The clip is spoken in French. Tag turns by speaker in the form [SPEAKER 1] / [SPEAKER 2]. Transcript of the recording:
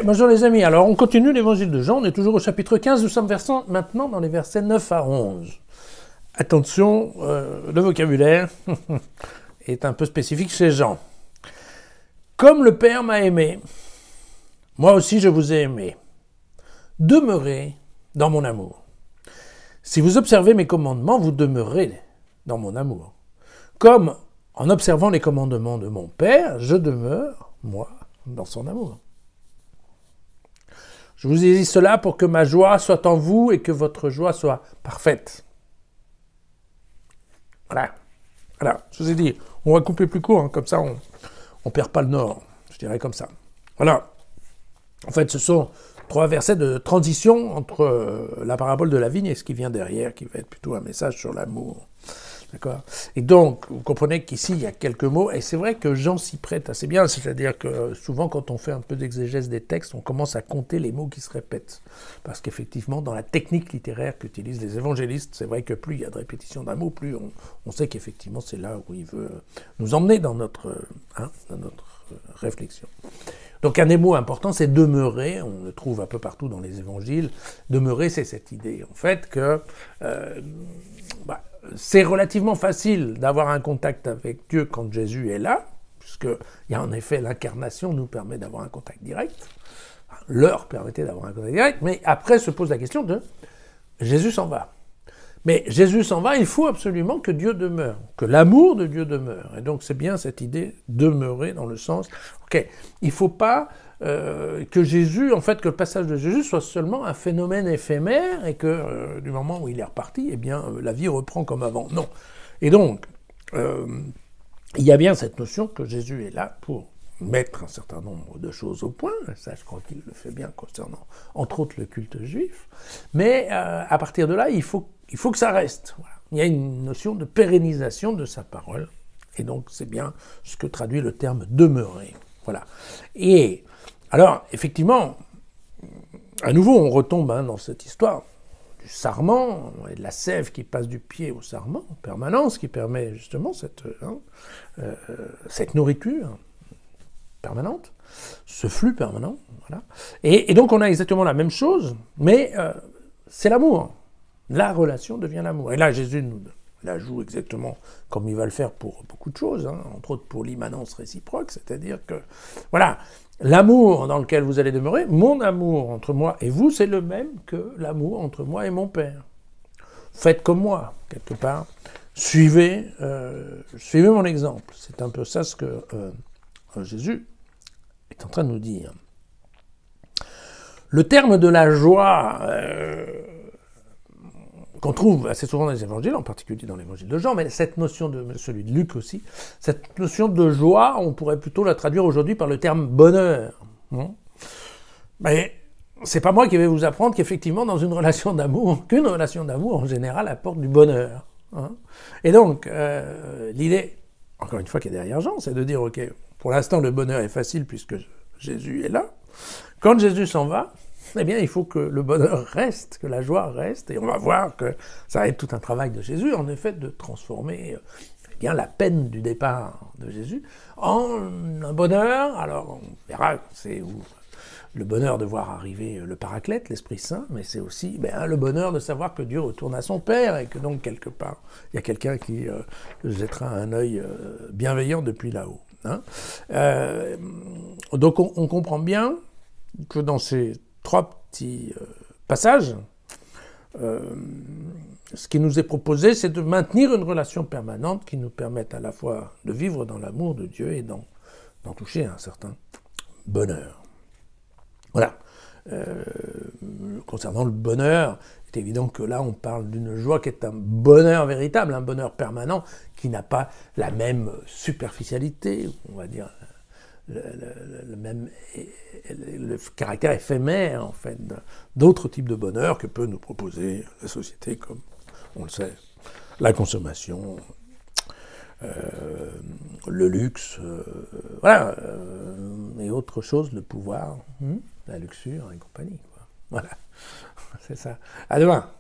[SPEAKER 1] Bonjour les amis, alors on continue l'évangile de Jean, on est toujours au chapitre 15, nous sommes maintenant dans les versets 9 à 11. Attention, le vocabulaire est un peu spécifique chez Jean. Comme le Père m'a aimé, moi aussi je vous ai aimé. Demeurez dans mon amour. Si vous observez mes commandements, vous demeurez dans mon amour. Comme en observant les commandements de mon Père, je demeure, moi, dans son amour. Je vous ai dit cela pour que ma joie soit en vous et que votre joie soit parfaite. Voilà. Voilà, je vous ai dit, on va couper plus court, hein, comme ça on ne perd pas le nord, je dirais comme ça. Voilà. En fait, ce sont 3 versets de transition entre la parabole de la vigne et ce qui vient derrière, qui va être plutôt un message sur l'amour. D'accord ? Et donc, vous comprenez qu'ici, il y a quelques mots, et c'est vrai que Jean s'y prête assez bien, c'est-à-dire que souvent, quand on fait un peu d'exégèse des textes, on commence à compter les mots qui se répètent. Parce qu'effectivement, dans la technique littéraire qu'utilisent les évangélistes, c'est vrai que plus il y a de répétition d'un mot, plus on sait qu'effectivement, c'est là où il veut nous emmener dans notre réflexion. Donc un des mots importants, c'est demeurer, on le trouve un peu partout dans les évangiles. Demeurer, c'est cette idée, en fait, que c'est relativement facile d'avoir un contact avec Dieu quand Jésus est là, puisqu'il y a en effet l'incarnation nous permet d'avoir un contact direct, leur permettait d'avoir un contact direct, mais après se pose la question de Jésus s'en va. Mais Jésus s'en va, il faut absolument que Dieu demeure, que l'amour de Dieu demeure. Et donc c'est bien cette idée demeurer dans le sens, ok, il ne faut pas que Jésus, en fait, que le passage de Jésus soit seulement un phénomène éphémère et que du moment où il est reparti, eh bien la vie reprend comme avant. Non. Et donc, il y a bien cette notion que Jésus est là pour mettre un certain nombre de choses au point, ça je crois qu'il le fait bien concernant, entre autres, le culte juif, mais à partir de là, il faut que ça reste. Voilà. Il y a une notion de pérennisation de sa parole, et donc c'est bien ce que traduit le terme « demeurer ». Voilà. Et alors, effectivement, à nouveau, on retombe dans cette histoire du sarment et de la sève qui passe du pied au sarment en permanence, qui permet justement cette nourriture permanente, ce flux permanent. Voilà. Et donc on a exactement la même chose, mais c'est l'amour. La relation devient l'amour. Et là, Jésus nous la joue exactement comme il va le faire pour beaucoup de choses, entre autres pour l'immanence réciproque, c'est-à-dire que, voilà, l'amour dans lequel vous allez demeurer, mon amour entre moi et vous, c'est le même que l'amour entre moi et mon Père. Faites comme moi, quelque part. Suivez mon exemple. C'est un peu ça ce que Jésus est en train de nous dire. Le terme de la joie qu'on trouve assez souvent dans les évangiles, en particulier dans l'évangile de Jean, mais cette notion de celui de Luc aussi, cette notion de joie, on pourrait plutôt la traduire aujourd'hui par le terme bonheur. Mais c'est pas moi qui vais vous apprendre qu'effectivement, dans une relation d'amour, qu'une relation d'amour en général apporte du bonheur. Et donc, l'idée, encore une fois, qui est derrière Jean, c'est de dire, ok, pour l'instant, le bonheur est facile puisque Jésus est là. Quand Jésus s'en va, eh bien, il faut que le bonheur reste, que la joie reste, et on va voir que ça va être tout un travail de Jésus, en effet, de transformer bien la peine du départ de Jésus en un bonheur. Alors, on verra, c'est où le bonheur de voir arriver le Paraclète, l'Esprit Saint, mais c'est aussi le bonheur de savoir que Dieu retourne à son Père et que donc, quelque part, il y a quelqu'un qui jettera un œil bienveillant depuis là-haut. Donc, on comprend bien que dans ces 3 petits passages, ce qui nous est proposé, c'est de maintenir une relation permanente qui nous permette à la fois de vivre dans l'amour de Dieu et d'en toucher un certain bonheur. Voilà. Concernant le bonheur, c'est évident que là, on parle d'une joie qui est un bonheur véritable, un bonheur permanent, qui n'a pas la même superficialité, on va dire, le caractère éphémère, en fait, d'autres types de bonheur que peut nous proposer la société, comme on le sait, la consommation, le luxe, voilà, et autre chose, le pouvoir, la luxure et compagnie, quoi. Voilà, c'est ça. À demain.